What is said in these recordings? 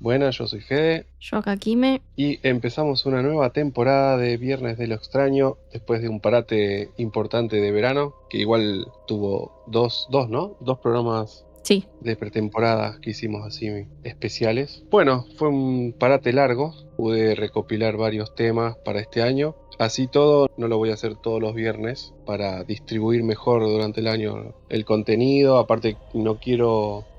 Buenas, yo soy Fede Yo acá, Kime. y empezamos una nueva temporada de Viernes de lo Extraño después de un parate importante de verano, que igual tuvo ¿no? Dos programas Sí, de pretemporada que hicimos así especiales. Bueno, fue un parate largo, pude recopilar varios temas para este año. Así todo, no lo voy a hacer todos los viernes para distribuir mejor durante el año el contenido. Aparte,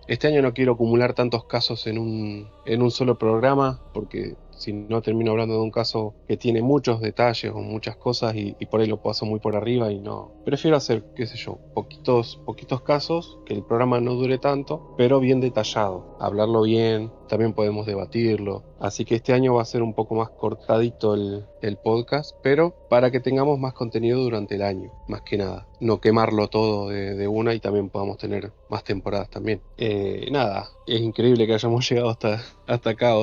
este año no quiero acumular tantos casos en un solo programa, porque si no termino hablando de un caso que tiene muchos detalles o muchas cosas y por ahí lo paso muy por arriba y no. Prefiero hacer, qué sé yo, poquitos casos, que el programa no dure tanto, pero bien detallado. Hablarlo bien, también podemos debatirlo. Así que este año va a ser un poco más cortadito el podcast, pero para que tengamos más contenido durante el año, más que nada. No quemarlo todo de una y también podamos tener más temporadas también. Nada, es increíble que hayamos llegado hasta acá,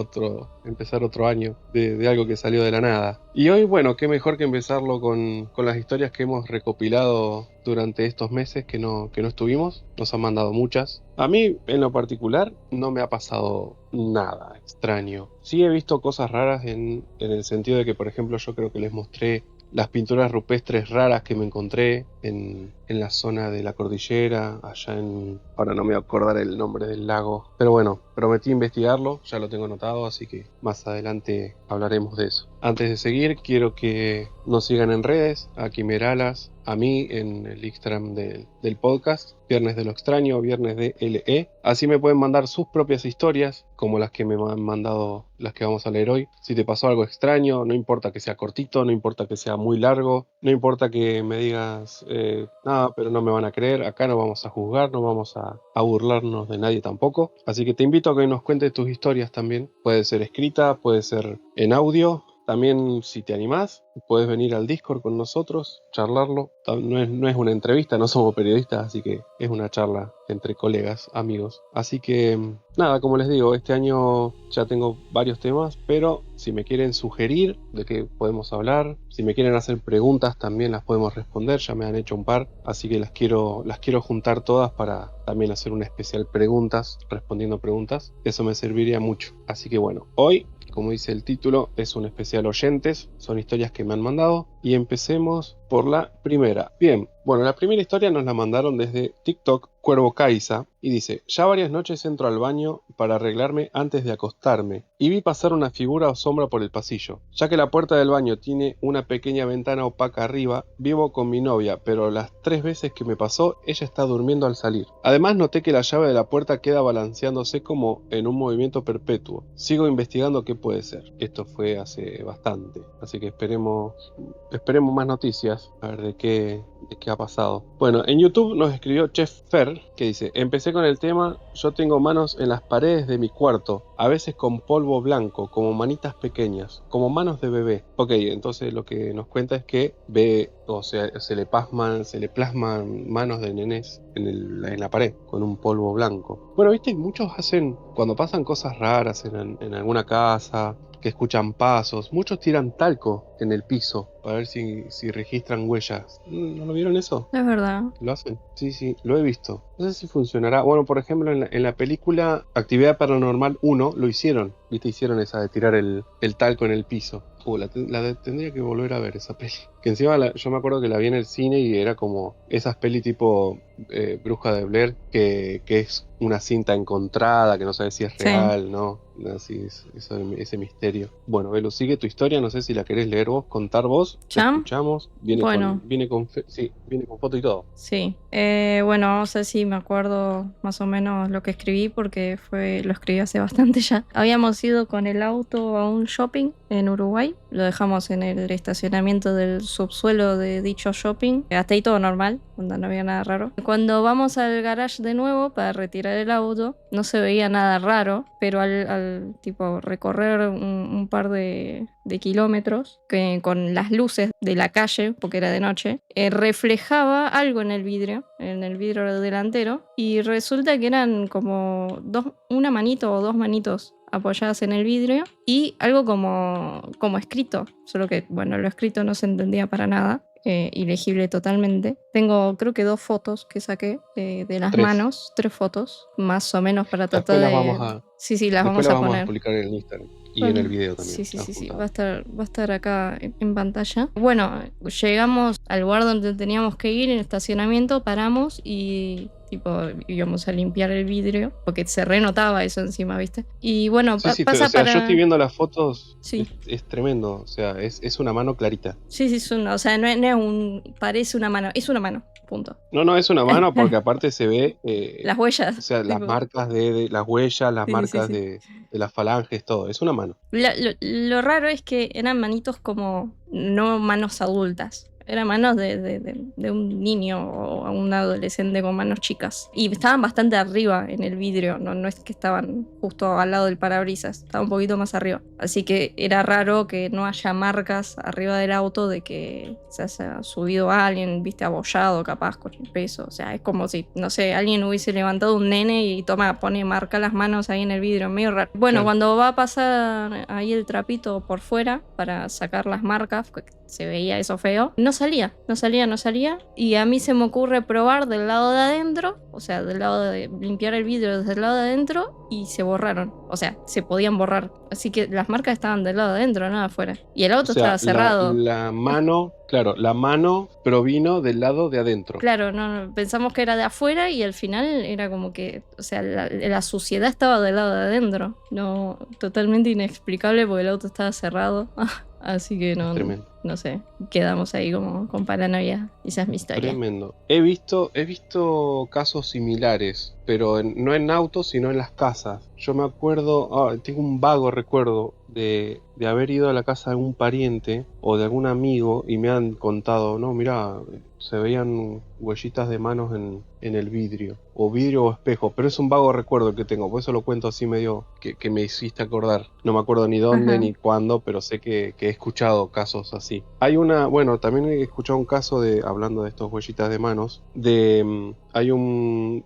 empezar otro año de algo que salió de la nada. Y hoy, bueno, qué mejor que empezarlo con las historias que hemos recopilado durante estos meses que no estuvimos. Nos han mandado muchas. A mí, en lo particular, no me ha pasado nada extraño. Sí he visto cosas raras en el sentido de que, por ejemplo, yo creo que les mostré las pinturas rupestres raras que me encontré en la zona de la cordillera, ahora no me voy a acordar el nombre del lago, pero bueno, prometí investigarlo, ya lo tengo anotado, así que más adelante hablaremos de eso. Antes de seguir, quiero que nos sigan en redes, a Quimeralas, a mí en el Instagram del podcast, Viernes de lo Extraño, Viernes de LE. Así me pueden mandar sus propias historias, como las que me han mandado, las que vamos a leer hoy. Si te pasó algo extraño, no importa que sea cortito, no importa que sea muy largo, no importa que me digas, nada, pero no me van a creer, acá no vamos a juzgar, no vamos a burlarnos de nadie tampoco. Así que te invito a que nos cuentes tus historias también. Puede ser escrita, puede ser en audio. También, si te animás, puedes venir al Discord con nosotros, charlarlo. No es una entrevista, no somos periodistas, así que es una charla entre colegas, amigos. Así que, nada, como les digo, este año ya tengo varios temas, pero si me quieren sugerir de qué podemos hablar, si me quieren hacer preguntas, también las podemos responder. Ya me han hecho un par, así que las quiero juntar todas para también hacer una especial preguntas, respondiendo preguntas. Eso me serviría mucho. Así que bueno, hoy, como dice el título, es un especial oyentes, son historias que me han mandado y empecemos por la primera. Bien, bueno, la primera historia nos la mandaron desde TikTok, Cuervo Caiza, y dice: ya varias noches entro al baño para arreglarme antes de acostarme y vi pasar una figura o sombra por el pasillo. Ya que la puerta del baño tiene una pequeña ventana opaca arriba, vivo con mi novia, pero las 3 veces que me pasó, ella está durmiendo al salir. Además noté que la llave de la puerta queda balanceándose como en un movimiento perpetuo. Sigo investigando qué puede ser. Esto fue hace bastante, así que esperemos más noticias, a ver de qué ha pasado. Bueno, en YouTube nos escribió Chef Fer, que dice: empecé con el tema, yo tengo manos en las paredes de mi cuarto, a veces con polvo blanco, como manitas pequeñas, como manos de bebé. Ok, entonces lo que nos cuenta es que ve, o sea, se le plasman manos de nenes en la pared, con un polvo blanco. Bueno, viste, muchos hacen, cuando pasan cosas raras en alguna casa, que escuchan pasos, muchos tiran talco en el piso para ver si registran huellas. ¿No lo vieron eso? es verdad. ¿Lo hacen? Sí, sí, lo he visto. No sé si funcionará. Bueno, por ejemplo, en la película Actividad Paranormal 1 lo hicieron. ¿Viste? Hicieron esa de tirar el talco en el piso. Tendría que volver a ver esa peli. Que encima yo me acuerdo que la vi en el cine y era como esas peli tipo Bruja de Blair, que es una cinta encontrada, que no sabes si es Sí. real, ¿no? Así es, ese misterio. Bueno, Belu, sigue tu historia, no sé si la querés leer vos, contar vos, te ¿Ya? escuchamos. Bueno, Sí, viene con foto y todo. sí. Bueno, no sé si me acuerdo más o menos lo que escribí porque lo escribí hace bastante ya. Habíamos ido con el auto a un shopping en Uruguay. Lo dejamos en el estacionamiento del subsuelo de dicho shopping. Hasta ahí todo normal, no había nada raro. Cuando vamos al garage de nuevo para retirar el auto, no se veía nada raro, pero al tipo recorrer un par de kilómetros con las luces de la calle, porque era de noche, reflejaba algo en el vidrio delantero, y resulta que eran como una manito o dos manitos apoyadas en el vidrio y algo como escrito, solo que, bueno, lo escrito no se entendía para nada. ilegible totalmente. Tengo creo que 2 fotos que saqué de las 3. manos, 3 fotos, más o menos para tratar Después las vamos de... a, Sí, las después vamos las a vamos a poner. publicar en el Instagram y en el Bueno, video también, sí, adjuntado. va a estar acá en pantalla. Bueno, llegamos al lugar donde teníamos que ir, en el estacionamiento, paramos y tipo íbamos a limpiar el vidrio, porque se renotaba eso encima, ¿viste? Y bueno, Sí, sí, o pasa sea, yo estoy para... viendo las fotos, Sí, es tremendo, o sea, es una mano clarita. sí, o sea, no es un... parece una mano, es una mano, punto. No, es una mano porque aparte se ve, Las o huellas, sea, las tipo... marcas de las huellas, las marcas Sí. de las falanges, todo, es una mano. Lo raro es que eran manitos como, no manos adultas, eran manos de un niño o un adolescente con manos chicas. Y estaban bastante arriba en el vidrio, no es que estaban justo al lado del parabrisas, estaban un poquito más arriba. Así que era raro que no haya marcas arriba del auto de que se haya subido a alguien, viste, abollado capaz con el peso. O sea, es como si, no sé, alguien hubiese levantado un nene y pone marca las manos ahí en el vidrio, medio raro. Bueno, Claro. cuando va a pasar ahí el trapito por fuera para sacar las marcas, que se veía eso feo, no salía. Y a mí se me ocurre probar del lado de adentro, o sea, del lado de limpiar el vidrio desde el lado de adentro, y se borraron. O sea, se podían borrar. Así que las marcas estaban del lado de adentro, no de afuera. Y el O auto sea, estaba cerrado. la mano, claro, la mano provino del lado de adentro. Claro, no, pensamos que era de afuera y al final era como que, o sea, la suciedad estaba del lado de adentro. No, totalmente inexplicable porque el auto estaba cerrado. Así que Es tremendo. no sé, quedamos ahí como con paranoia. Esa es mi historia. Tremendo. He visto casos similares, pero no en autos, sino en las casas. Yo me acuerdo, tengo un vago recuerdo de haber ido a la casa de un pariente o de algún amigo y me han contado, no, mira, se veían huellitas de manos en el vidrio, o vidrio o espejo, pero es un vago recuerdo que tengo, por eso lo cuento así medio que me hiciste acordar. No me acuerdo ni dónde Ajá. ni cuándo, pero sé que he escuchado casos así. Bueno, también he escuchado un caso hablando de estos huellitas de manos, hay un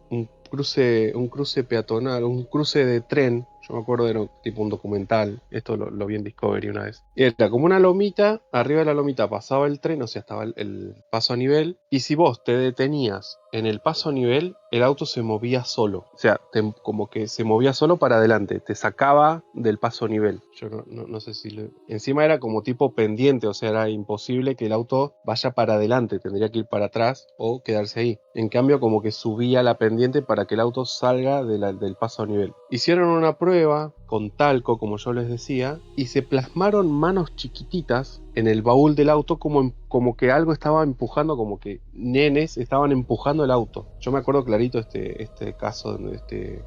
cruce peatonal, un cruce de tren. Yo me acuerdo, era tipo un documental, esto lo vi en Discovery una vez. Y era como una lomita, arriba de la lomita pasaba el tren, o sea, estaba el paso a nivel, y si vos te detenías en el paso a nivel, el auto se movía solo. O sea, como que se movía solo para adelante, te sacaba del paso a nivel. Yo no sé si... Encima era como tipo pendiente, o sea, era imposible que el auto vaya para adelante, tendría que ir para atrás o quedarse ahí. En cambio, como que subía la pendiente para que el auto salga del paso a nivel. Hicieron una prueba con talco, como yo les decía, y se plasmaron manos chiquititas en el baúl del auto como que algo estaba empujando, como que nenes estaban empujando el auto. Yo me acuerdo clarito este caso que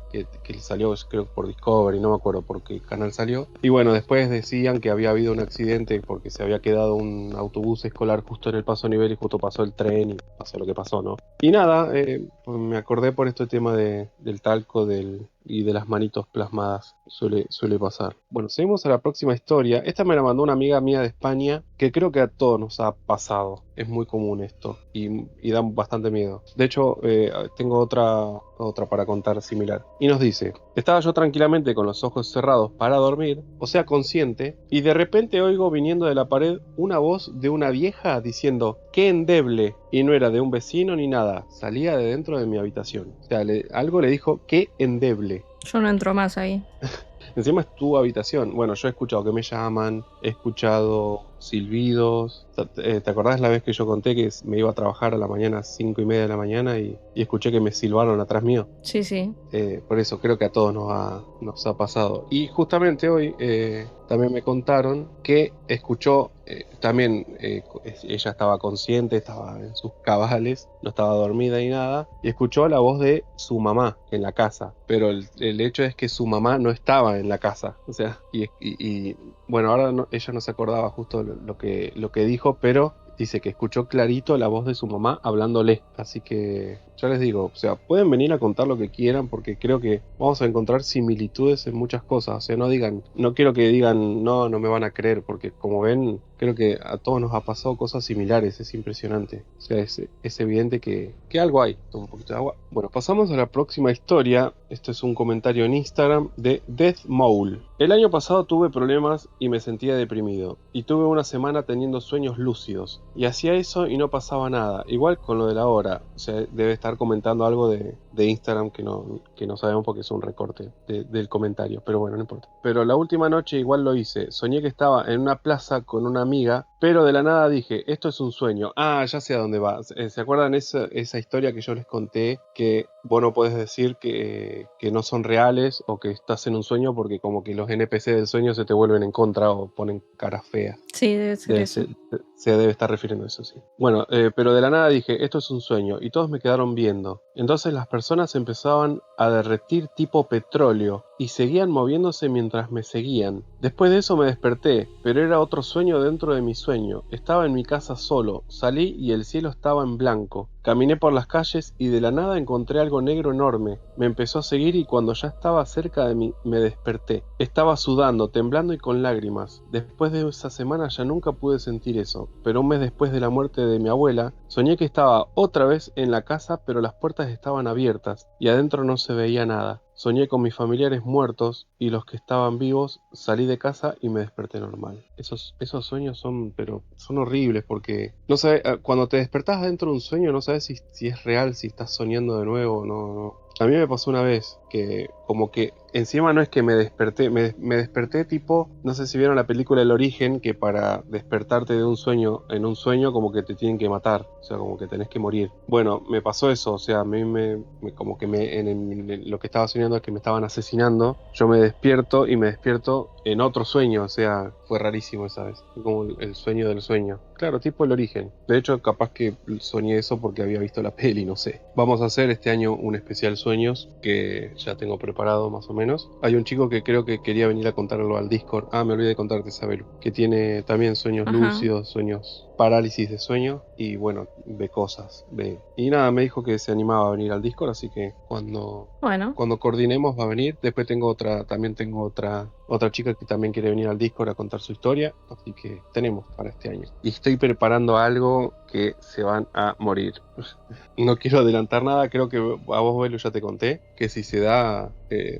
salió, creo, por Discovery, no me acuerdo por qué canal salió. Y bueno, después decían que había habido un accidente porque se había quedado un autobús escolar justo en el paso a nivel y justo pasó el tren y pasó lo que pasó, ¿no? Y nada, pues me acordé por este tema del talco y de las manitos plasmadas. Suele pasar. Bueno, seguimos a la próxima historia. Esta me la mandó una amiga mía de España, que creo que a todos nos ha pasado. Es muy común esto y da bastante miedo. De hecho, tengo otra para contar similar. Y nos dice: estaba yo tranquilamente con los ojos cerrados para dormir, o sea, consciente, y de repente oigo viniendo de la pared una voz de una vieja diciendo: ¡qué endeble! Y no era de un vecino ni nada, salía de dentro de mi habitación. O sea, algo le dijo: ¡qué endeble! Yo no entro más ahí. Encima es tu habitación. Bueno, yo he escuchado que me llaman, he escuchado silbidos. O sea, ¿te acordás la vez que yo conté que me iba a trabajar a la mañana, 5:30 de la mañana, y escuché que me silbaron atrás mío? Sí. Por eso creo que a todos nos ha pasado. Y justamente hoy también me contaron que escuchó, también ella estaba consciente, estaba en sus cabales, no estaba dormida ni nada, y escuchó la voz de su mamá en la casa. Pero el hecho es que su mamá no estaba en la casa. O sea, y bueno, ahora ella no se acordaba justo lo que dijo, pero dice que escuchó clarito la voz de su mamá hablándole. Así que ya les digo, o sea, pueden venir a contar lo que quieran porque creo que vamos a encontrar similitudes en muchas cosas. O sea, no quiero que digan, no, no me van a creer, porque como ven, creo que a todos nos ha pasado cosas similares, es impresionante. O sea, es evidente que algo hay. Toma un poquito de agua. Bueno, pasamos a la próxima historia. Esto es un comentario en Instagram de Death Mole. El año pasado tuve problemas y me sentía deprimido. Y tuve una semana teniendo sueños lúcidos. Y hacía eso y no pasaba nada. Igual con lo de la hora. O sea, debe estar comentando algo de Instagram que no sabemos porque es un recorte del comentario. Pero bueno, no importa. Pero la última noche igual lo hice. Soñé que estaba en una plaza con una amiga. Pero de la nada dije, esto es un sueño. Ah, ya sé a dónde va. ¿Se acuerdan esa historia que yo les conté? Que vos no podés decir que no son reales o que estás en un sueño porque como que los NPC del sueño se te vuelven en contra o ponen caras feas. Sí, debe ser eso. Se debe estar refiriendo a eso, sí. Bueno, pero de la nada dije, esto es un sueño, y todos me quedaron viendo. Entonces las personas empezaban a derretir tipo petróleo, y seguían moviéndose mientras me seguían. Después de eso me desperté, pero era otro sueño dentro de mi sueño. Estaba en mi casa solo, salí y el cielo estaba en blanco. Caminé por las calles y de la nada encontré algo negro enorme. Me empezó a seguir y cuando ya estaba cerca de mí, me desperté. Estaba sudando, temblando y con lágrimas. Después de esa semana ya nunca pude sentir eso, pero un mes después de la muerte de mi abuela, soñé que estaba otra vez en la casa, pero las puertas estaban abiertas y adentro no se veía nada. Soñé con mis familiares muertos y los que estaban vivos, salí de casa y me desperté normal. Esos sueños pero son horribles porque no sabes, cuando te despertás dentro de un sueño no sabes si es real, si estás soñando de nuevo, no. A mí me pasó una vez que como que encima no es que me desperté, me desperté tipo, no sé si vieron la película El Origen, que para despertarte de un sueño, en un sueño como que te tienen que matar, o sea, como que tenés que morir. Bueno, me pasó eso, o sea, a mí como que lo que estaba soñando es que me estaban asesinando, yo me despierto y me despierto en otro sueño, o sea, fue rarísimo esa vez, fue como el sueño del sueño. Claro, tipo El Origen. De hecho, capaz que soñé eso porque había visto la peli, no sé. Vamos a hacer este año un especial sueños que ya tengo preparado más o menos. Hay un chico que creo que quería venir a contarlo al Discord. Ah, me olvidé de contarte, Isabel. Que tiene también sueños Ajá. lúcidos, parálisis de sueño y bueno, ve cosas, ve. Y nada, me dijo que se animaba a venir al Discord, así que Bueno, cuando coordinemos va a venir. Después también tengo otra chica que también quiere venir al Discord a contar su historia, así que tenemos para este año. Y estoy preparando algo que se van a morir. No quiero adelantar nada, creo que a vos, Belu, ya te conté, que si se da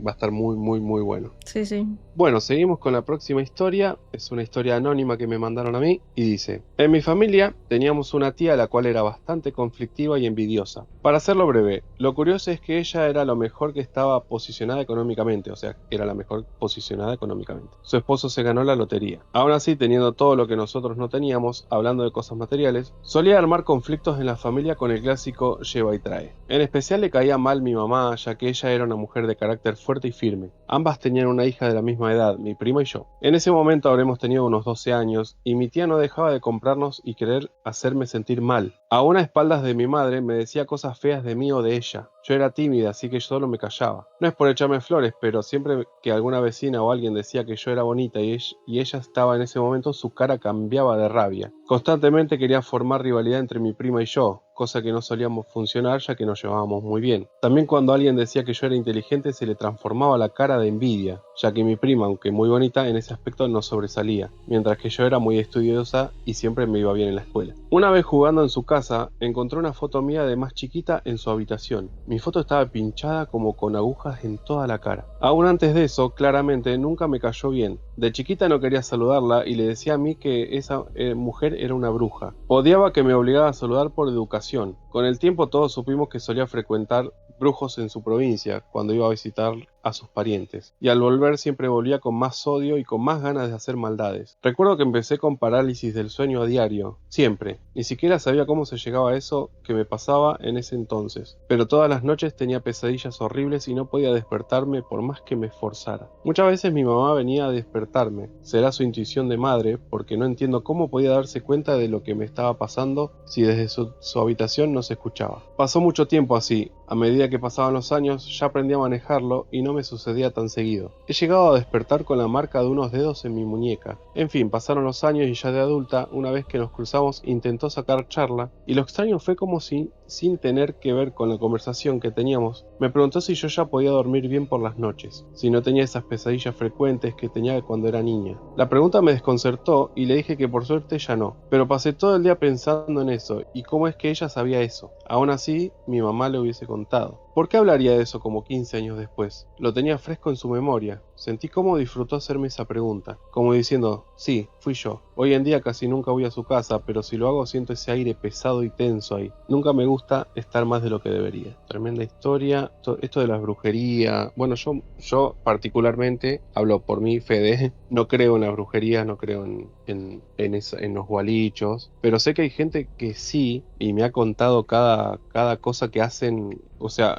va a estar muy, muy, muy bueno. sí, sí. Bueno, seguimos con la próxima historia. Es una historia anónima que me mandaron a mí y dice: en mi familia teníamos una tía la cual era bastante conflictiva y envidiosa. Para hacerlo breve, lo curioso es que ella era lo mejor que estaba posicionada económicamente, o sea, era la mejor posicionada económicamente. Su esposo se ganó la lotería. Aún así, teniendo todo lo que nosotros no teníamos, hablando de cosas materiales, solía armar conflictos en la familia con el clásico lleva y trae. En especial le caía mal mi mamá, ya que ella era una mujer de carácter fuerte y firme. Ambas tenían una hija de la misma edad, mi prima y yo. En ese momento habremos tenido unos 12 años y mi tía no dejaba de comprarnos y querer hacerme sentir mal. Aún a espaldas de mi madre me decía cosas feas de mí o de ella. Yo era tímida, así que solo me callaba. No es por echarme flores, pero siempre que alguna vecina o alguien decía que yo era bonita y ella estaba en ese momento, su cara cambiaba de rabia. Constantemente quería formar rivalidad entre mi prima y yo, cosa que no solíamos funcionar ya que nos llevábamos muy bien. También cuando alguien decía que yo era inteligente se le transformaba la cara de envidia, ya que mi prima, aunque muy bonita, en ese aspecto no sobresalía, mientras que yo era muy estudiosa y siempre me iba bien en la escuela. Una vez jugando en su casa, encontré una foto mía de más chiquita en su habitación. Mi foto estaba pinchada como con agujas en toda la cara. Aún antes de eso, claramente nunca me cayó bien. De chiquita no quería saludarla y le decía a mí que esa mujer era una bruja. Odiaba que me obligara a saludar por educación. Con el tiempo todos supimos que solía frecuentar brujos en su provincia cuando iba a visitar a sus parientes, y al volver siempre volvía con más odio y con más ganas de hacer maldades. Recuerdo que empecé con parálisis del sueño a diario, siempre. Ni siquiera sabía cómo se llegaba a eso que me pasaba en ese entonces, pero todas las noches tenía pesadillas horribles y no podía despertarme por más que me esforzara. Muchas veces mi mamá venía a despertarme. Será su intuición de madre, porque no entiendo cómo podía darse cuenta de lo que me estaba pasando si desde su habitación no se escuchaba. Pasó mucho tiempo así. A medida que pasaban los años ya aprendí a manejarlo y no me sucedía tan seguido. He llegado a despertar con la marca de unos dedos en mi muñeca. En fin, pasaron los años y ya de adulta, una vez que nos cruzamos, intentó sacar charla, y lo extraño fue como si, sin tener que ver con la conversación que teníamos, me preguntó si yo ya podía dormir bien por las noches, si no tenía esas pesadillas frecuentes que tenía cuando era niña. La pregunta me desconcertó y le dije que por suerte ya no, pero pasé todo el día pensando en eso y cómo es que ella sabía eso. Aún así, mi mamá le hubiese contado. ¿Por qué hablaría de eso como 15 años después? Lo tenía fresco en su memoria. Sentí cómo disfrutó hacerme esa pregunta, como diciendo, sí, fui yo. Hoy en día casi nunca voy a su casa, pero si lo hago siento ese aire pesado y tenso ahí. Nunca me gusta estar más de lo que debería. Tremenda historia. Esto de las brujerías. Bueno, yo particularmente, hablo por mí, Fede, no creo en las brujerías, no creo en los gualichos, pero sé que hay gente que sí, y me ha contado cada cosa que hacen. O sea,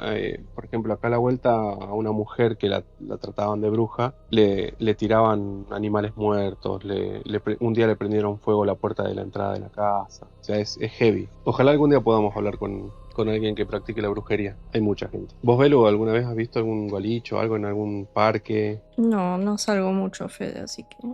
por ejemplo, acá a la vuelta a una mujer que la trataban de bruja, le tiraban animales muertos, un día le prendieron fuego a la puerta de la entrada de la casa. O sea, es heavy. Ojalá algún día podamos hablar con alguien que practique la brujería. Hay mucha gente. ¿Vos, Belu, alguna vez has visto algún gualicho, algo en algún parque? No, no salgo mucho, Fede, así que...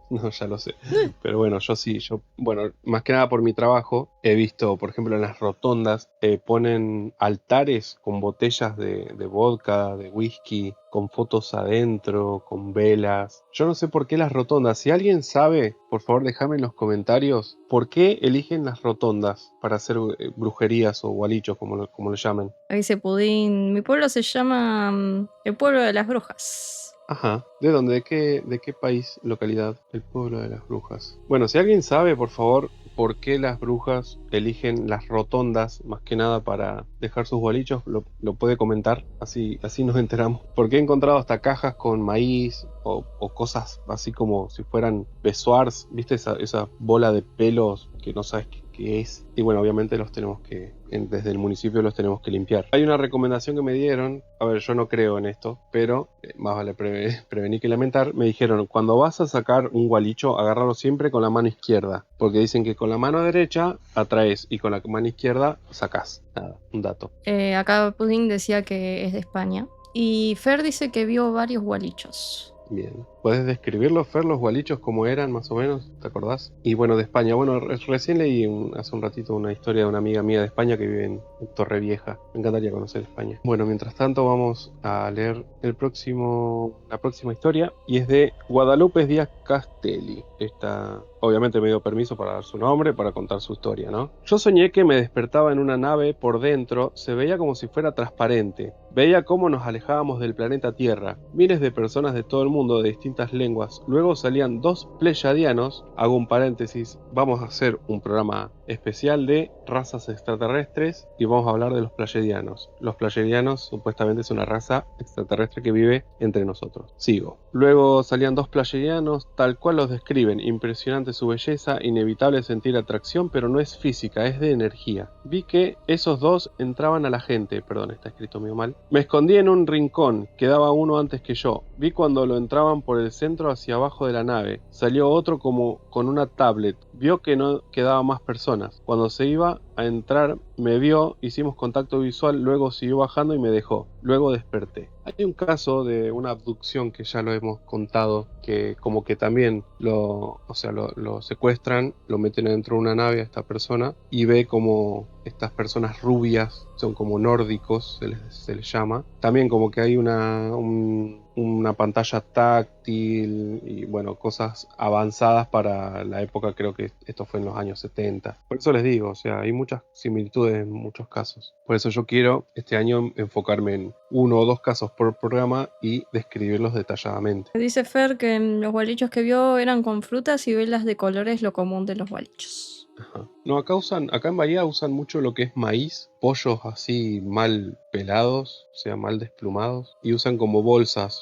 No, ya lo sé. Pero bueno, yo sí, bueno, más que nada por mi trabajo, he visto, por ejemplo, en las rotondas, ponen altares con botellas de vodka, de whisky, con fotos adentro, con velas. Yo no sé por qué las rotondas. Si alguien sabe, por favor, déjame en los comentarios por qué eligen las rotondas para hacer brujerías o gualichos, como lo llamen. Ahí se pudín. Mi pueblo se llama el pueblo de las brujas. Ajá. ¿De dónde? ¿De qué país, localidad? El pueblo de las brujas. Bueno, si alguien sabe, por favor, por qué las brujas eligen las rotondas, más que nada para dejar sus bolichos, lo puede comentar, así nos enteramos. Porque he encontrado hasta cajas con maíz o cosas así como si fueran besoars, ¿viste? Esa bola de pelos que no sabes qué es. Y bueno, obviamente desde el municipio los tenemos que limpiar. Hay una recomendación que me dieron, a ver, yo no creo en esto, pero más vale prevenir que lamentar. Me dijeron, cuando vas a sacar un gualicho, agárralo siempre con la mano izquierda, porque dicen que con la mano derecha atraes y con la mano izquierda sacás. Nada, un dato. Acá Pudín decía que es de España. Y Fer dice que vio varios gualichos. Bien. ¿Puedes describirlos, Fer, los gualichos, cómo eran, más o menos? ¿Te acordás? Y bueno, de España. Bueno, recién leí hace un ratito una historia de una amiga mía de España que vive en Torrevieja. Me encantaría conocer España. Bueno, mientras tanto vamos a leer la próxima historia. Y es de Guadalupe Díaz Castelli. Esta, obviamente me dio permiso para dar su nombre, para contar su historia, ¿no? Yo soñé que me despertaba en una nave por dentro. Se veía como si fuera transparente. Veía cómo nos alejábamos del planeta Tierra. Miles de personas de todo el mundo de distintas lenguas. Luego salían dos pleyadianos. Hago un paréntesis. Vamos a hacer un programa especial de razas extraterrestres y vamos a hablar de los pleyadianos. Los pleyadianos supuestamente es una raza extraterrestre que vive entre nosotros. Sigo. Luego salían dos pleyadianos tal cual los describen. Impresionante su belleza, inevitable sentir atracción, pero no es física, es de energía. Vi que esos dos entraban a la gente. Perdón, está escrito medio mal. Me escondí en un rincón, quedaba uno antes que yo. Vi cuando lo entraban por el centro hacia abajo de la nave. Salió otro como con una tablet. Vio que no quedaban más personas. Cuando se iba a entrar, me vio, hicimos contacto visual, luego siguió bajando y me dejó. Luego desperté. Hay un caso de una abducción que ya lo hemos contado, que como que también lo secuestran, lo meten dentro de una nave a esta persona y ve como estas personas rubias, son como nórdicos, se les llama. También como que hay una pantalla táctil y bueno, cosas avanzadas para la época, creo que esto fue en los años 70. Por eso les digo, o sea, hay muchas similitudes en muchos casos. Por eso yo quiero este año enfocarme en uno o dos casos por programa y describirlos detalladamente. Dice Fer que los gualichos que vio eran con frutas y velas de colores, lo común de los gualichos. Ajá. No, acá en Bahía usan mucho lo que es maíz, pollos así mal pelados, o sea, mal desplumados, y usan como bolsas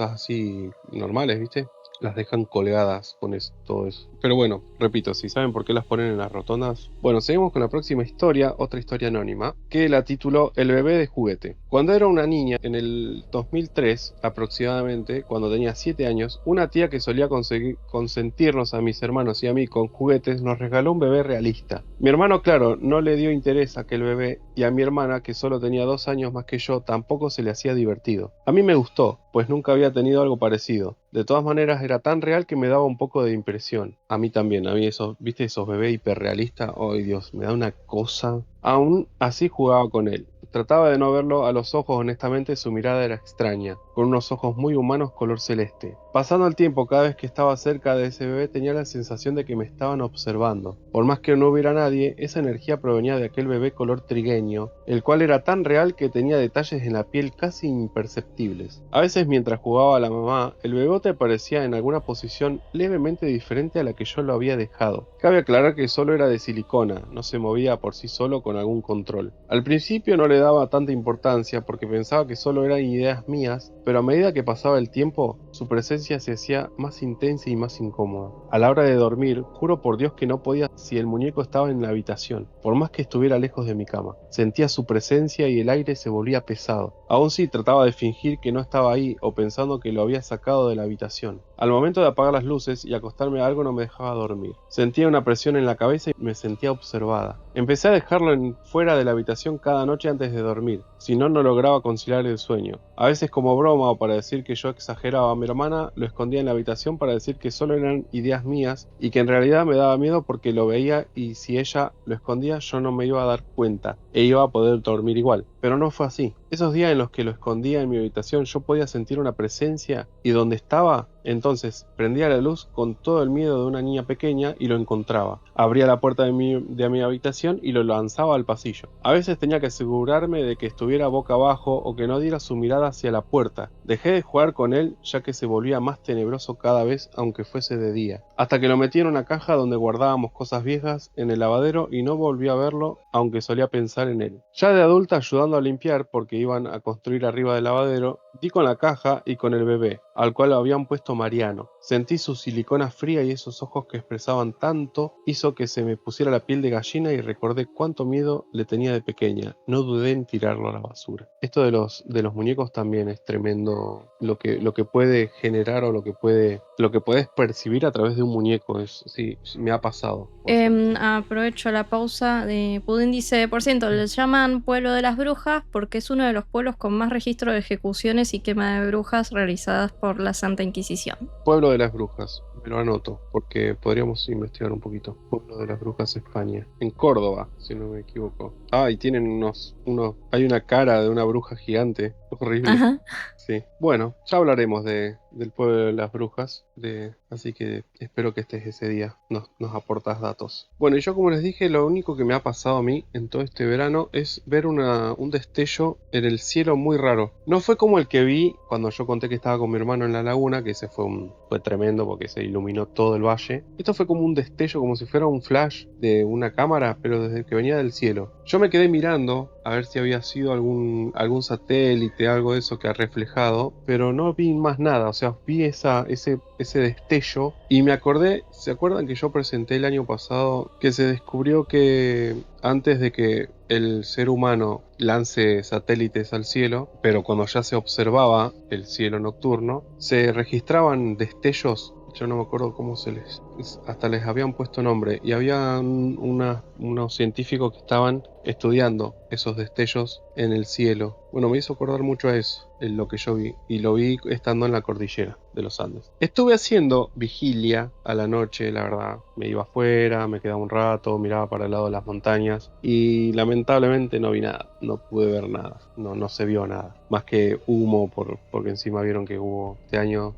así normales, ¿viste? las dejan colgadas con todo eso. Pero bueno, repito, si saben por qué las ponen en las rotondas. Bueno, seguimos con la próxima historia, otra historia anónima, que la tituló El bebé de juguete. Cuando era una niña, en el 2003 aproximadamente, cuando tenía 7 años, una tía que solía consentirnos a mis hermanos y a mí con juguetes nos regaló un bebé realista. Mi hermano, claro, no le dio interés a aquel bebé, y a mi hermana, que solo tenía 2 años más que yo, tampoco se le hacía divertido. A mí me gustó, pues nunca había tenido algo parecido. De todas maneras, era tan real que me daba un poco de impresión. A mí también, a mí esos, ¿viste esos bebés hiperrealistas? ¡Ay, Dios! Me da una cosa. Aún así jugaba con él. Trataba de no verlo a los ojos, honestamente su mirada era extraña, con unos ojos muy humanos color celeste. Pasando el tiempo, cada vez que estaba cerca de ese bebé tenía la sensación de que me estaban observando. Por más que no hubiera nadie, esa energía provenía de aquel bebé color trigueño, el cual era tan real que tenía detalles en la piel casi imperceptibles. A veces mientras jugaba a la mamá, el bebote aparecía en alguna posición levemente diferente a la que yo lo había dejado. Cabe aclarar que solo era de silicona, no se movía por sí solo con algún control. Al principio no le daba tanta importancia porque pensaba que solo eran ideas mías, pero a medida que pasaba el tiempo, su presencia se hacía más intensa y más incómoda. A la hora de dormir, juro por Dios que no podía si el muñeco estaba en la habitación, por más que estuviera lejos de mi cama. Sentía su presencia y el aire se volvía pesado. Aún sí trataba de fingir que no estaba ahí o pensando que lo había sacado de la habitación. Al momento de apagar las luces y acostarme algo no me dejaba dormir. Sentía una presión en la cabeza y me sentía observada. Empecé a dejarlo fuera de la habitación cada noche antes de dormir, si no, no lograba conciliar el sueño. A veces como broma o para decir que yo exageraba a mi hermana, lo escondía en la habitación para decir que solo eran ideas mías y que en realidad me daba miedo porque lo veía y si ella lo escondía yo no me iba a dar cuenta e iba a poder dormir igual. Pero no fue así. Esos días en los que lo escondía en mi habitación yo podía sentir una presencia y donde estaba, entonces prendía la luz con todo el miedo de una niña pequeña y lo encontraba. Abría la puerta de mi habitación y lo lanzaba al pasillo. A veces tenía que asegurarme de que estuviera boca abajo o que no diera su mirada hacia la puerta. Dejé de jugar con él ya que se volvía más tenebroso cada vez aunque fuese de día. Hasta que lo metí en una caja donde guardábamos cosas viejas en el lavadero y no volví a verlo aunque solía pensar en él. Ya de adulta ayudando a limpiar porque iban a construir arriba del lavadero, di con la caja y con el bebé, al cual lo habían puesto Mariano. Sentí su silicona fría y esos ojos que expresaban tanto hizo que se me pusiera la piel de gallina y recordé cuánto miedo le tenía de pequeña. No dudé en tirarlo a la basura. Esto de los muñecos también es tremendo lo que puede generar o lo que puedes percibir a través de un muñeco. Sí, me ha pasado, por suerte. Aprovecho la pausa de Pudín dice, por ciento, les llaman Pueblo de las Brujas porque es uno de los pueblos con más registro de ejecuciones y quema de brujas realizadas por la Santa Inquisición. Pueblo de las Brujas, me lo anoto, porque podríamos investigar un poquito. Pueblo de las Brujas, España. En Córdoba, si no me equivoco. Ah, y tienen hay una cara de una bruja gigante. Horrible. Ajá. Sí. Bueno, ya hablaremos del pueblo de las brujas, así que espero que estés ese día, nos aportas datos. Bueno, y yo como les dije, lo único que me ha pasado a mí en todo este verano es ver un destello en el cielo muy raro. No fue como el que vi cuando yo conté que estaba con mi hermano en la laguna, que ese fue tremendo porque se iluminó todo el valle. Esto fue como un destello, como si fuera un flash de una cámara, pero desde que venía del cielo. Yo me quedé mirando a ver si había sido algún satélite, algo de eso que ha reflejado, pero no vi más nada, o sea, vi ese destello y me acordé, ¿se acuerdan que yo presenté el año pasado que se descubrió que antes de que el ser humano lance satélites al cielo, pero cuando ya se observaba el cielo nocturno, se registraban destellos? Yo no me acuerdo cómo hasta les habían puesto nombre y había unos científicos que estaban estudiando esos destellos en el cielo. Bueno, me hizo acordar mucho a eso, en lo que yo vi, y lo vi estando en la cordillera de los Andes. Estuve haciendo vigilia a la noche, la verdad. Me iba afuera, me quedaba un rato, miraba para el lado de las montañas y lamentablemente no vi nada, no pude ver nada, no se vio nada. Más que humo, porque encima vieron que hubo este año,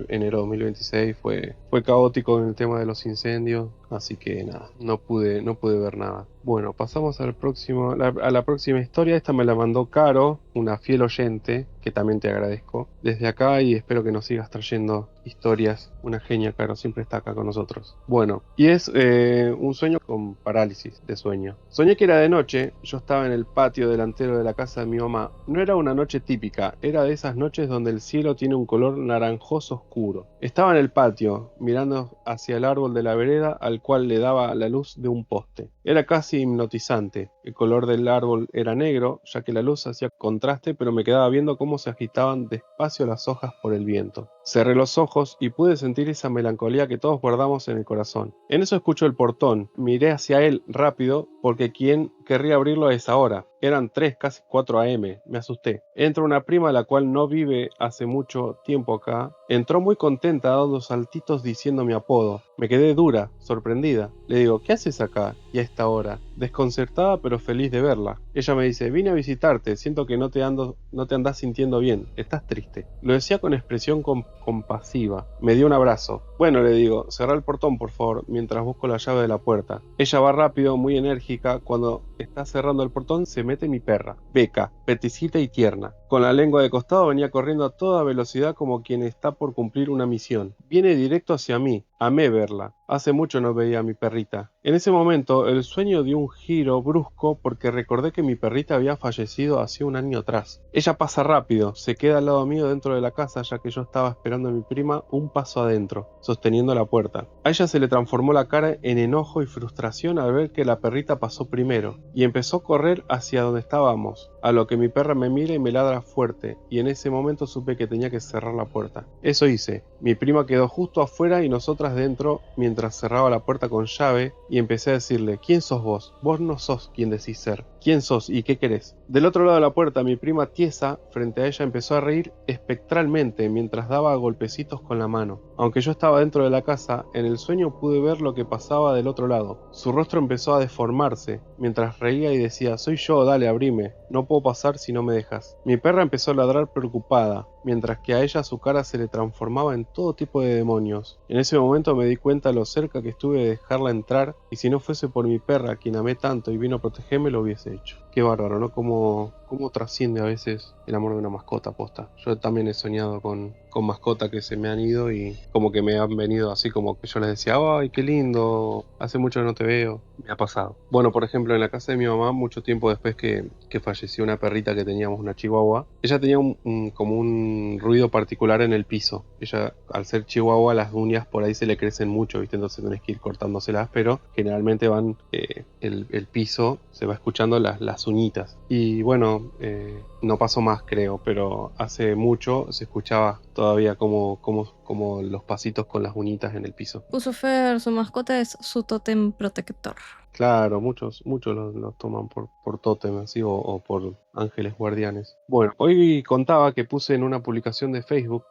enero 2026, fue caótico en el tema de los incendios, así que nada, no pude ver nada. Bueno, pasamos a la próxima historia. Esta me la mandó Caro, una fiel oyente, que también te agradezco desde acá y espero que nos sigas trayendo historias. Una genia, Caro, siempre está acá con nosotros. Bueno, y es un sueño con parálisis de sueño. Soñé que era de noche, yo estaba en el patio delantero de la casa de mi mamá. No era una noche típica, era de esas noches donde el cielo tiene un color naranjoso oscuro. Estaba en el patio, mirando hacia el árbol de la vereda al cual le daba la luz de un poste. Era casi hipnotizante. El color del árbol era negro, ya que la luz hacía contraste, pero me quedaba viendo cómo se agitaban despacio las hojas por el viento. Cerré los ojos y pude sentir esa melancolía que todos guardamos en el corazón. En eso escucho el portón. Miré hacia él rápido, porque ¿quién querría abrirlo a esa hora? Eran 3, casi 4 a.m. Me asusté. Entra una prima, la cual no vive hace mucho tiempo acá. Entró muy contenta, dando saltitos diciendo mi apodo. Me quedé dura, sorprendida. Le digo, ¿qué haces acá y a esta hora? Desconcertada pero feliz de verla. Ella me dice, vine a visitarte, siento que no te andás sintiendo bien, estás triste. Lo decía con expresión compasiva. Me dio un abrazo. Bueno, le digo, cerrá el portón por favor, mientras busco la llave de la puerta. Ella va rápido, muy enérgica. Cuando está cerrando el portón se mete mi perra, Beca, peticita y tierna. Con la lengua de costado venía corriendo a toda velocidad como quien está por cumplir una misión. Viene directo hacia mí. Amé verla. Hace mucho no veía a mi perrita. En ese momento el sueño dio un giro brusco porque recordé que mi perrita había fallecido hace un año atrás. Ella pasa rápido, se queda al lado mío dentro de la casa ya que yo estaba esperando a mi prima un paso adentro, sosteniendo la puerta. A ella se le transformó la cara en enojo y frustración al ver que la perrita pasó primero y empezó a correr hacia donde estábamos, a lo que mi perra me mira y me ladra fuerte, y en ese momento supe que tenía que cerrar la puerta. Eso hice. Mi prima quedó justo afuera y nosotras dentro mientras cerraba la puerta con llave y empecé a decirle, ¿quién sos vos? Vos no sos quien decís ser. ¿Quién sos y qué querés? Del otro lado de la puerta, mi prima tiesa, frente a ella, empezó a reír espectralmente mientras daba golpecitos con la mano. Aunque yo estaba dentro de la casa, en el sueño pude ver lo que pasaba del otro lado. Su rostro empezó a deformarse, mientras reía y decía, soy yo, dale, abrime, no puedo pasar si no me dejas. Mi perra empezó a ladrar preocupada, mientras que a ella su cara se le transformaba en todo tipo de demonios. En ese momento me di cuenta lo cerca que estuve de dejarla entrar, y si no fuese por mi perra, quien amé tanto y vino a protegerme, lo hubiese hecho. Qué bárbaro, ¿no? Cómo trasciende a veces el amor de una mascota, posta. Yo también he soñado con mascotas que se me han ido y como que me han venido así como que yo les decía, ay, qué lindo, hace mucho que no te veo. Me ha pasado. Bueno, por ejemplo, en la casa de mi mamá, mucho tiempo después que falleció una perrita que teníamos, una chihuahua, ella tenía como un ruido particular en el piso. Ella, al ser chihuahua, las uñas por ahí se le crecen mucho, ¿viste? Entonces tenés que ir cortándoselas, pero generalmente van, el piso se va escuchando las uñitas. Y bueno, no pasó más creo, pero hace mucho se escuchaba todavía como los pasitos con las uñitas en el piso. Puso Fer, su mascota es su tótem protector. Claro, muchos los toman por tótem así o por ángeles guardianes. Bueno, hoy contaba que puse en una publicación de Facebook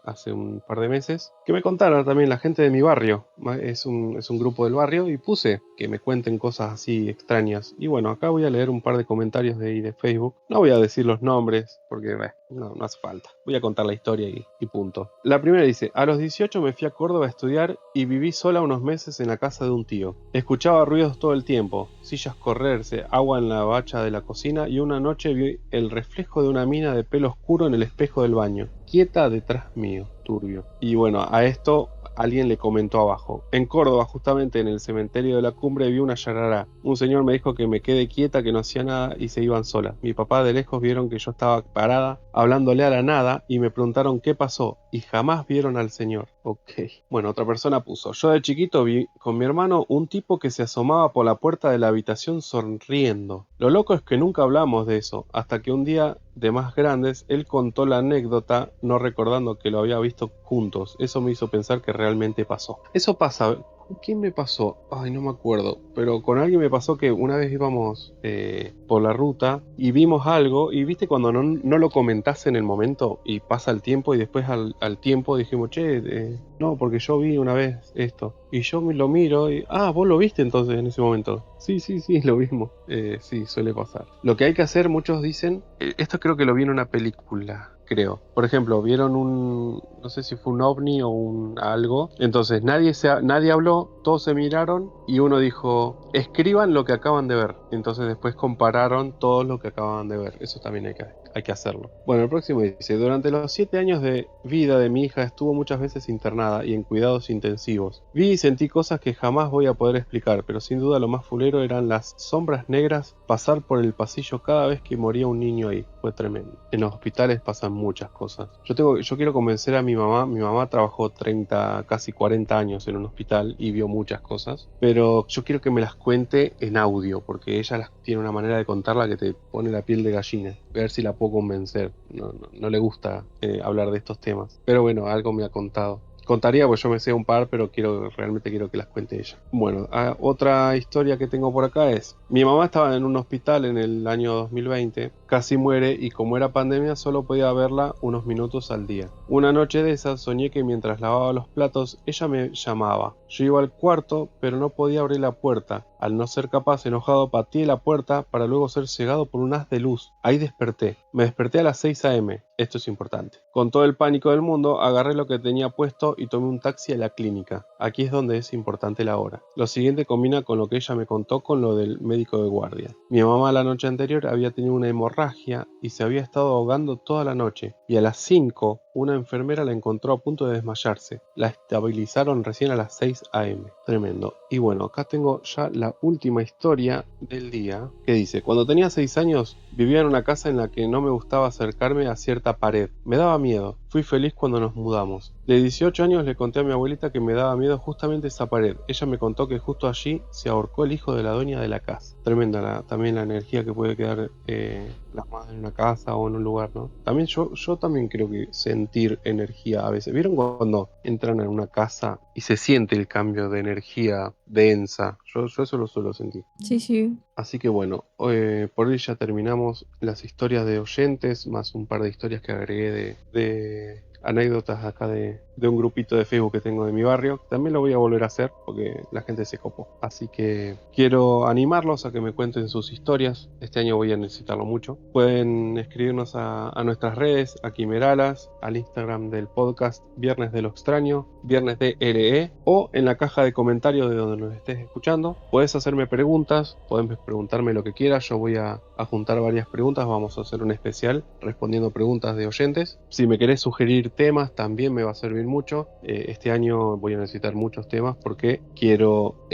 hace un par de meses que me contara también la gente de mi barrio. Es un grupo del barrio y puse que me cuenten cosas así extrañas. Y bueno, acá voy a leer un par de comentarios de ahí de Facebook. No voy a decir los nombres porque no hace falta. Voy a contar la historia y punto. La primera dice, a los 18 me fui a Córdoba a estudiar y viví sola unos meses en la casa de un tío. Escuchaba ruidos todo el tiempo, sillas correrse, agua en la bacha de la cocina y una noche vi el reflejo de una mina de pelo oscuro en el espejo del baño, quieta detrás mío, turbio. Y bueno, a esto alguien le comentó abajo. En Córdoba, justamente en el cementerio de la Cumbre, vi una yarará. Un señor me dijo que me quede quieta, que no hacía nada y se iban solas. Mi papá de lejos vieron que yo estaba parada, hablándole a la nada y me preguntaron qué pasó y jamás vieron al señor. Ok. Bueno, otra persona puso, yo de chiquito vi con mi hermano un tipo que se asomaba por la puerta de la habitación sonriendo. Lo loco es que nunca hablamos de eso, hasta que un día de más grandes, él contó la anécdota, no recordando que lo había visto juntos. Eso me hizo pensar que realmente pasó. Eso pasa. ¿Con quién me pasó? Ay, no me acuerdo. Pero con alguien me pasó que una vez íbamos por la ruta y vimos algo. Y viste cuando no lo comentás en el momento y pasa el tiempo y después al tiempo dijimos, che, no, porque yo vi una vez esto. Y yo me lo miro y, vos lo viste entonces en ese momento. Sí, lo vimos. Sí, suele pasar. Lo que hay que hacer, muchos dicen, esto creo que lo vi en una película. Creo. Por ejemplo, vieron no sé si fue un ovni o un algo. Entonces nadie habló, todos se miraron y uno dijo, escriban lo que acaban de ver. Entonces después compararon todo lo que acaban de ver. Eso también hay que hay que hacerlo. Bueno, el próximo dice, durante los 7 años de vida de mi hija estuvo muchas veces internada y en cuidados intensivos. Vi y sentí cosas que jamás voy a poder explicar, pero sin duda lo más fulero eran las sombras negras pasar por el pasillo cada vez que moría un niño ahí. Fue tremendo. En los hospitales pasan muchas cosas. Yo quiero convencer a mi mamá trabajó 30, casi 40 años en un hospital y vio muchas cosas, pero yo quiero que me las cuente en audio, porque ella tiene una manera de contarla que te pone la piel de gallina. Voy a ver si la puedo convencer. No le gusta hablar de estos temas, pero bueno, algo me ha contado. Contaría, pues yo me sé un par, pero realmente quiero que las cuente ella. Bueno, otra historia que tengo por acá es, mi mamá estaba en un hospital en el año 2020, casi muere y como era pandemia solo podía verla unos minutos al día. Una noche de esas soñé que mientras lavaba los platos ella me llamaba. Yo iba al cuarto, pero no podía abrir la puerta. Al no ser capaz, enojado, pateé la puerta para luego ser cegado por un haz de luz. Ahí desperté. Me desperté a las 6 a.m. Esto es importante. Con todo el pánico del mundo, agarré lo que tenía puesto y tomé un taxi a la clínica. Aquí es donde es importante la hora. Lo siguiente combina con lo que ella me contó con lo del médico de guardia. Mi mamá la noche anterior había tenido una hemorragia y se había estado ahogando toda la noche. Y a las 5, una enfermera la encontró a punto de desmayarse. La estabilizaron recién a las 6 a.m. Tremendo. Y bueno, acá tengo ya la última historia del día que dice, cuando tenía 6 años vivía en una casa en la que no me gustaba acercarme a cierta pared. Me daba miedo. Fui feliz cuando nos mudamos. De 18 años le conté a mi abuelita que me daba miedo justamente esa pared. Ella me contó que justo allí se ahorcó el hijo de la dueña de la casa. Tremenda también la energía que puede quedar plasmada en una casa o en un lugar, ¿no? También yo también creo que sentir energía a veces. ¿Vieron cuando entran en una casa y se siente el cambio de energía densa? Yo eso lo suelo sentir. Sí, sí. Así que bueno, por hoy ya terminamos las historias de oyentes, más un par de historias que agregué de anécdotas acá de un grupito de Facebook que tengo de mi barrio. También lo voy a volver a hacer porque la gente se copó. Así que quiero animarlos a que me cuenten sus historias. Este año voy a necesitarlo mucho. Pueden escribirnos a nuestras redes, a Quimeralas, al Instagram del podcast Viernes de lo Extraño, Viernes de LE, o en la caja de comentarios de donde nos estés escuchando. Puedes hacerme preguntas, puedes preguntarme lo que quieras. Yo voy a juntar varias preguntas. Vamos a hacer un especial respondiendo preguntas de oyentes. Si me querés sugerir temas, también me va a servir mucho. Este año voy a necesitar muchos temas porque quiero,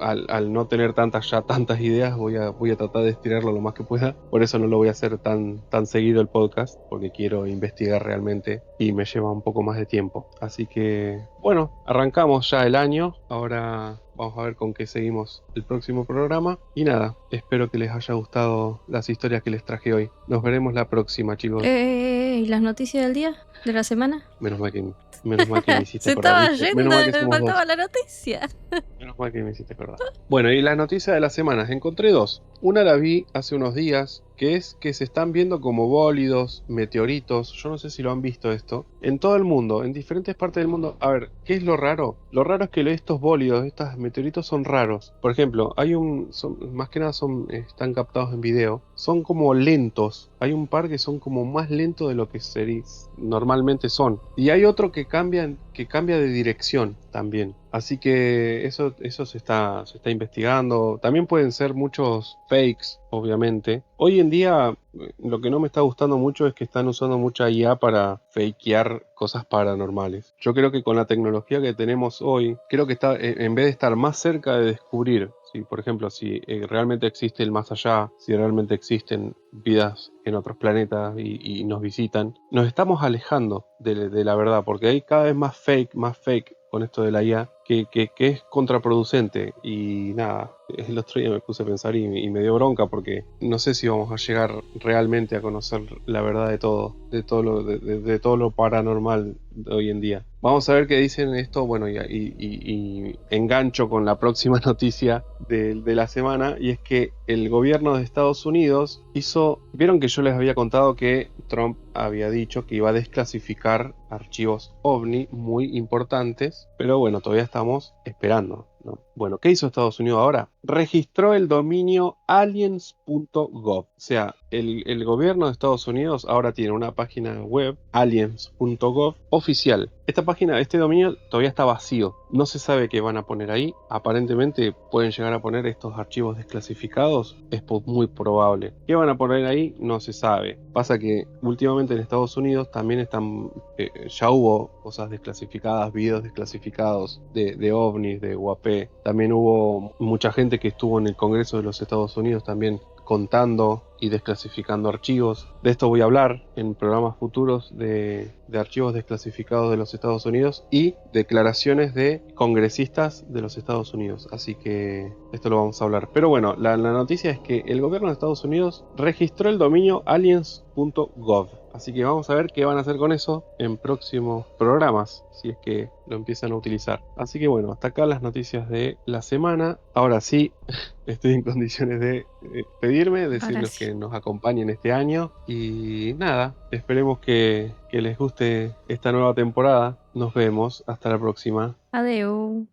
al no tener tantas ideas, voy a tratar de estirarlo lo más que pueda. Por eso no lo voy a hacer tan seguido el podcast, porque quiero investigar realmente y me lleva un poco más de tiempo. Así que, bueno, arrancamos ya el año. Ahora vamos a ver con qué seguimos el próximo programa. Y nada, espero que les haya gustado las historias que les traje hoy. Nos veremos la próxima, chicos. ¿Y las noticias del día? ¿De la semana? Menos mal que me hiciste Se acordar, estaba ¿viste? yendo, Menos mal que me somos faltaba dos. la noticia. Menos mal que me hiciste acordar. Bueno, y las noticias de las semanas. Encontré dos. Una la vi hace unos días, que es que se están viendo como bólidos, meteoritos. Yo no sé si lo han visto esto. En todo el mundo, en diferentes partes del mundo. A ver, ¿qué es lo raro? Lo raro es que estos bólidos, estos meteoritos son raros. Por ejemplo, más que nada están captados en video. Son como lentos. Hay un par que son como más lentos de lo que normalmente son. Y hay otro que cambia de dirección también. Así que eso se está investigando. También pueden ser muchos fakes, obviamente. Hoy en día, lo que no me está gustando mucho es que están usando mucha IA para fakear cosas paranormales. Yo creo que con la tecnología que tenemos hoy, creo que está, en vez de estar más cerca de descubrir, si, por ejemplo, si realmente existe el más allá, si realmente existen vidas en otros planetas y nos visitan, nos estamos alejando de la verdad, porque hay cada vez más fake con esto de la IA, que es contraproducente. Y nada, el otro día me puse a pensar y me dio bronca, porque no sé si vamos a llegar realmente a conocer la verdad de todo lo paranormal de hoy en día. Vamos a ver qué dicen esto. Bueno, y engancho con la próxima noticia de la semana, y es que el gobierno de Estados Unidos vieron que yo les había contado que Trump había dicho que iba a desclasificar archivos OVNI muy importantes, pero bueno, todavía estamos esperando, ¿no? Bueno, ¿qué hizo Estados Unidos ahora? Registró el dominio aliens.gov. O sea, el gobierno de Estados Unidos ahora tiene una página web, aliens.gov, oficial. Esta página, este dominio todavía está vacío. No se sabe qué van a poner ahí. Aparentemente pueden llegar a poner estos archivos desclasificados. Es muy probable. ¿Qué van a poner ahí? No se sabe. Pasa que últimamente en Estados Unidos también ya hubo cosas desclasificadas, videos desclasificados de ovnis, de UAP. También hubo mucha gente que estuvo en el Congreso de los Estados Unidos también contando y desclasificando archivos. De esto voy a hablar en programas futuros de archivos desclasificados de los Estados Unidos y declaraciones de congresistas de los Estados Unidos. Así que esto lo vamos a hablar. Pero bueno, la noticia es que el gobierno de Estados Unidos registró el dominio aliens.gov. Así que vamos a ver qué van a hacer con eso en próximos programas, si es que lo empiezan a utilizar. Así que bueno, hasta acá las noticias de la semana. Ahora sí, estoy en condiciones de pedirme, Ahora decirles sí. que nos acompañen este año. Y nada, esperemos que les guste esta nueva temporada. Nos vemos, hasta la próxima. Adeu.